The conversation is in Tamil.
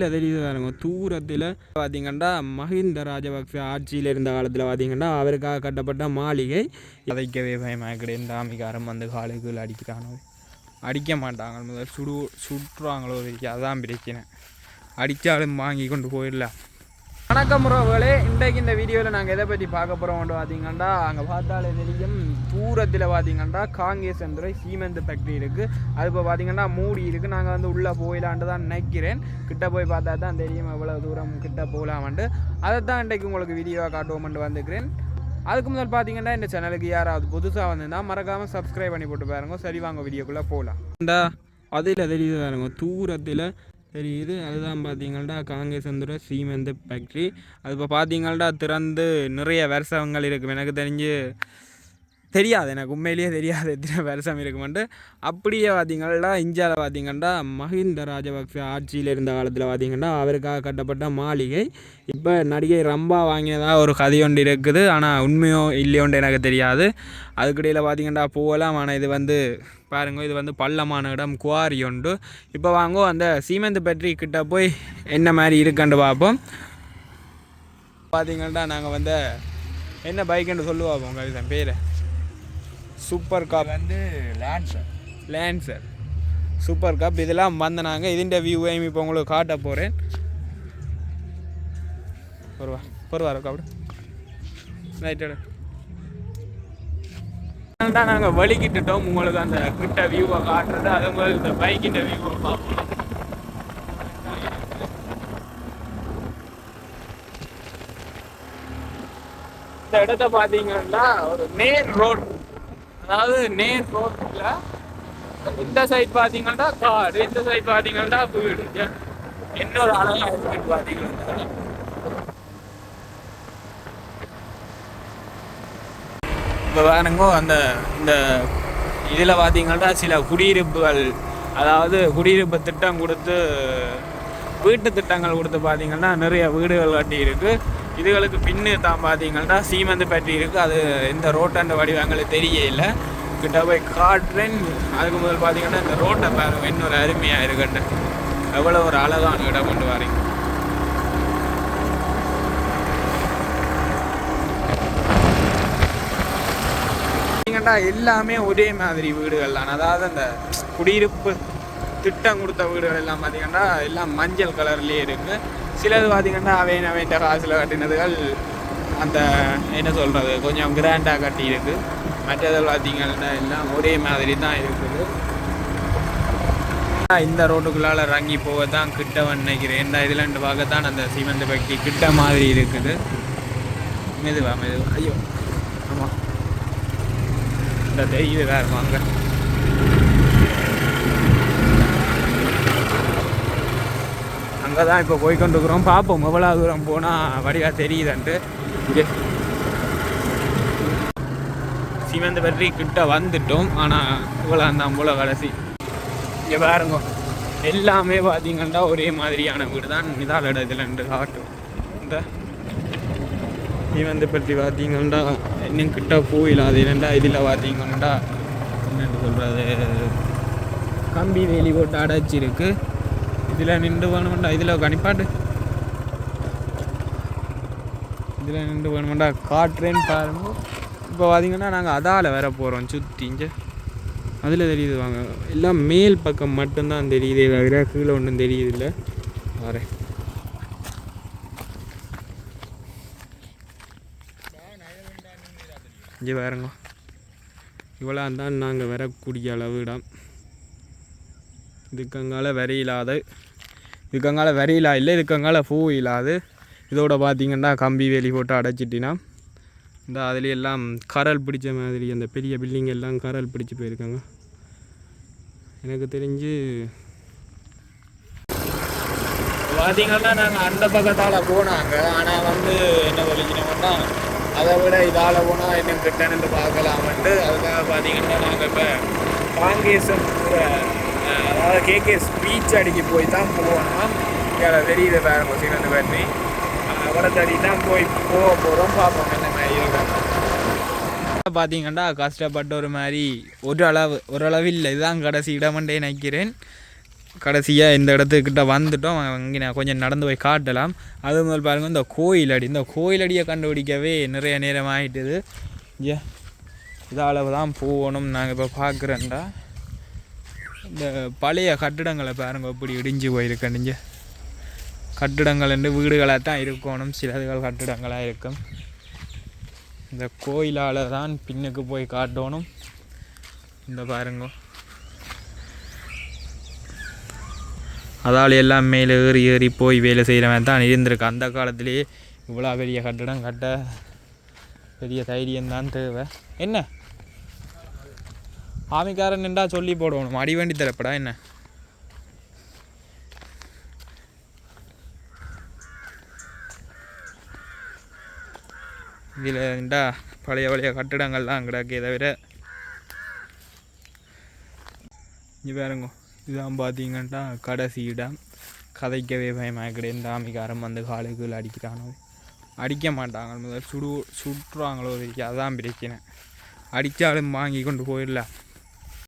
தெரியுது பாருங்க தூரத்தில் பார்த்தீங்கன்னா மஹிந்த ராஜபக்ச ஆட்சியில் இருந்த காலத்தில் பார்த்தீங்கன்னா அவருக்காக கட்டப்பட்ட மாளிகை அதைக்கவே பயமாக இந்த ஆமிக்காரம் வந்து காலுக்குள் அடிக்கிறானோ அடிக்க மாட்டாங்க முதல் சுற்றுவாங்களோ அதான் பிரச்சனை அடித்தாலும் வாங்கி கொண்டு போயிடலாம். வணக்கம் உறவுகளே, இன்றைக்கு இந்த வீடியோவில் நாங்கள் எதை பற்றி பார்க்க போகிறோம் பார்த்தீங்கன்னா அங்கே பார்த்தாலே தெரியும் தூரத்தில் பார்த்தீங்கன்னா காங்கேசந்துறை சீமெந்து ஃபேக்ட்ரி இருக்குது. அது இப்போ பார்த்தீங்கன்னா மூடி இருக்குது. நாங்கள் வந்து உள்ளே போயிடலான்ட்டு தான் நினைக்கிறேன். கிட்ட போய் பார்த்தா தான் தெரியும் எவ்வளோ தூரம் கிட்ட போகலாமன்ட்டு. அதை தான் இன்றைக்கு உங்களுக்கு வீடியோவாக காட்டுவோம்ட்டு வந்துக்கிறேன். அதுக்கு முதல் பார்த்தீங்கன்னா இந்த சேனலுக்கு யாராவது புதுசாக வந்திருந்தால் மறக்காமல் சப்ஸ்கிரைப் பண்ணி போட்டு பாருங்க. சரி வாங்க வீடியோக்குள்ளே போகலாம். அதில் தெரியுது பாருங்க தூரத்தில் தெரியுது. அதுதான் பார்த்தீங்கன்னா காங்கேசந்துறை சீமெந்து ஃபேக்ட்ரி. அது இப்போ பார்த்தீங்கன்னா திறந்து நிறைய வருஷங்கள் இருக்கும். எனக்கு தெரியாது, எனக்கு உண்மையிலேயே தெரியாது எத்தனை வருஷம் இருக்குமெண்டு. அப்படியே பார்த்தீங்கன்னா இந்தியாவில் பார்த்தீங்கன்னா மஹிந்த ராஜபக்ச ஆட்சியில் இருந்த காலத்தில் பார்த்தீங்கன்னா அவருக்காக கட்டப்பட்ட மாளிகை இப்போ நடிகை ரம்பா வாங்கினதாக ஒரு கதை ஒன்று இருக்குது. ஆனால் உண்மையோ இல்லையோன்று எனக்கு தெரியாது. அதுக்கிடையில் பார்த்தீங்கன்னா போகலாம். ஆனால் இது வந்து பாருங்க, இது வந்து பள்ளமான இடம், குவாரி உண்டு. இப்போ வாங்கோ அந்த சீமெந்து ஃபேக்ட்ரி கிட்ட போய் என்ன மாதிரி இருக்குன்னு பார்ப்போம். பார்த்தீங்கன்னா நாங்கள் வந்து என்ன பைக்குன்னு சொல்லுவாங்க உங்கள் பேர் சூப்பர் காப் வந்து லேன்சர் சூப்பர் காப் இதெல்லாம் வந்தனாங்க. இதுண்ட வியூவையும் இப்போ உங்களுக்கு காட்ட போகிறேன். பொறுவாரோ காப்பிடு ரைட்டோட தான் நாங்கள் வலிக்கிட்டுட்டோம். உங்களுக்கு அந்த கிட்ட வியூவை காட்டுறது, அது உங்களுக்கு இந்த பைக்கிட்ட வியூவை பார்ப்போம். இந்த இடத்த பார்த்தீங்கன்னா ஒரு நேர் ரோட், அதாவது நேர் ரோட்டில் இந்த சைட் பார்த்தீங்கன்னா காடு, இந்த சைட் பார்த்தீங்கன்னா வீடு. இன்னொரு அழகாக இருக்குன்னு பார்த்தீங்கன்னா இப்போ வேணுங்கோ அந்த இந்த இதில் பார்த்தீங்கன்னா சில குடியிருப்புகள், அதாவது குடியிருப்பு திட்டம் கொடுத்து வீட்டு திட்டங்கள் கொடுத்து பார்த்தீங்கன்னா நிறைய வீடுகள் கட்டி இருக்குது. இதுகளுக்கு பின்னு தான் பார்த்தீங்கன்னா சீமெந்து ஃபேக்ட்ரி இருக்குது. அது இந்த ரோட்டாண்ட வடிவங்களுக்கு தெரியல. கிட்ட போய் காட்டுறேன். அதுக்கு முதல் பார்த்தீங்கன்னா இந்த ரோட்டை பாருங்க, இன்னொரு அருமையாக இருக்குன்னு எவ்வளோ ஒரு அழகான இடம் கொண்டு வரீங்க. பார்த்தீங்கன்னா எல்லாமே ஒரே மாதிரி வீடுகள் தான். அதாவது அந்த குடியிருப்பு திட்டம் கொடுத்த வீடுகள் எல்லாம் பார்த்தீங்கன்னா எல்லாம் மஞ்சள் கலர்லேயே இருக்குது. சிலது பார்த்தீங்கன்னா அவையின் காசில் கட்டினதுகள் அந்த என்ன சொல்கிறது கொஞ்சம் கிராண்டாக கட்டி இருக்குது. மற்றதில் பார்த்தீங்கன்னா எல்லாம் ஒரே மாதிரி தான் இருக்குது. இந்த ரோட்டுக்குள்ளால் இறங்கி போக தான் கிட்ட நினைக்கிறேன். இந்த இதில் பார்க்கத்தான் அந்த சீமெந்து ஃபேக்ட்ரி கிட்ட மாதிரி இருக்குது. மெதுவா ஐயோ ஆமாம் இந்த தெரியுது வேறு வாங்க. அங்கே தான் இப்போ போய்கொண்டுருக்குறோம். பார்ப்போம் எவ்வளோ தூரம் போனால் வடிவாக தெரியுதுன்ட்டு. இங்கே சீமெந்து ஃபேக்ட்ரி கிட்ட வந்துட்டோம். ஆனால் இவ்வளோ அந்த போல கடைசி இங்கே பாருங்க, எல்லாமே பார்த்தீங்கன்னா ஒரே மாதிரியான வீடு தான். இதால் இடத்துலன்ட்டு காட்டும். இந்த சீமெந்து ஃபேக்ட்ரி பார்த்தீங்கன்னா இன்னும் கிட்ட போயிடாது. என்னண்டா இதில் பார்த்தீங்கன்னா என்னென்னு சொல்கிறது கம்பி வேலி போட்டு அடைச்சிருக்கு. இதில் நின்று வேணுமெண்டா, இதில் கணிப்பாட்டு இதில் நின்று வேணுமெண்டா காட்டுறேன்னு பாருங்க. இப்போ பார்த்தீங்கன்னா நாங்கள் அதால் வர போகிறோம் சுற்றி. இங்கே அதில் தெரியுது வாங்க, எல்லாம் மேல் பக்கம் மட்டும்தான் தெரியுது, தவிர கீழே ஒன்றும் தெரியுது இல்லை. வரேன் இங்கே வேறங்க, இவ்வளோ தான் நாங்கள் வரக்கூடிய அளவு இடம். இதுக்கங்கால வரையில்லாத, இதுக்கங்கால வரையிலா இல்லை, இதுக்கங்கால பூ இல்லாது. இதோட பார்த்தீங்கன்னா கம்பி வேலி போட்டு அடைச்சிட்டினா இந்த அதுலேயும் எல்லாம் கரல் பிடிச்ச மாதிரி அந்த பெரிய பில்டிங் எல்லாம் கரல் பிடிச்சி போயிருக்காங்க. எனக்கு தெரிஞ்சு பார்த்தீங்கன்னா நாங்கள் அந்த பக்கத்தால் போனாங்க. ஆனால் வந்து என்ன சொல்லிக்கணும்னா அதை விட இதால் போனால் இன்னும் கிட்டன்னு பார்க்கலாமன்ட்டு அதுக்காக பார்த்தீங்கன்னா நாங்கள் இப்போ காங்கேசம் அதாவது கேகேஎஸ் பீச் அடிக்கி போய் தான் போகணும். இங்கே தெரியுது பாருங்க சீமெந்து ஃபேக்ட்ரி. அவரை தடி தான் போக போகிறோம். பார்ப்போம் என்ன மாதிரி இருக்கும். பார்த்தீங்கன்னா கஷ்டப்பட்ட ஒரு மாதிரி ஓரளவு இல்லை. இதுதான் கடைசி இடமண்டே நினைக்கிறேன். கடைசியாக இந்த இடத்துக்கிட்ட வந்துட்டோம். அங்கே நான் கொஞ்சம் நடந்து போய் காட்டலாம். அது முதல் பாருங்கள், இந்த கோயிலடியை கண்டுபிடிக்கவே நிறைய நேரம் ஆகிட்டுது. இதால் தான் போகணும். நாங்கள் இப்போ பார்க்குறேன்டா இந்த பழைய கட்டிடங்களை பாருங்கள் எப்படி இடிஞ்சு போயிருக்கணுங்க. கட்டிடங்கள் என்று வீடுகளாக தான் இருக்கணும், சிலதுகள் கட்டிடங்களாக இருக்கும். இந்த கோயிலால் தான் பின்னுக்கு போய் காட்டணும். இந்த பாருங்க, அதால் எல்லாம் மேலே ஏறி போய் வேலை செய்கிறவன் தான் இருந்திருக்கு. அந்த காலத்திலேயே இவ்வளோ பெரிய கட்டிடம் கட்ட பெரிய தைரியம்தான் தேவை. என்ன ஆமிக்காரன் நின்றா சொல்லி போடணும், அடி வேண்டி தரப்படா என்ன. இதில் நின்றா பழைய கட்டிடங்கள்லாம் கிடக்கே தவிர. இது பாருங்க, இதுதான் பார்த்தீங்கன்னா கடைசி இடம். கதைக்கவே பயமாக கிடையாது. இந்த ஆமிக்காரம் வந்து காலுக்குள் அடிக்கிறானோ, அடிக்க மாட்டாங்க, முதல் சுடுறாங்களோ, அதான் பிரச்சனை. அடித்தாலும் வாங்கி கொண்டு போயிடலாம்.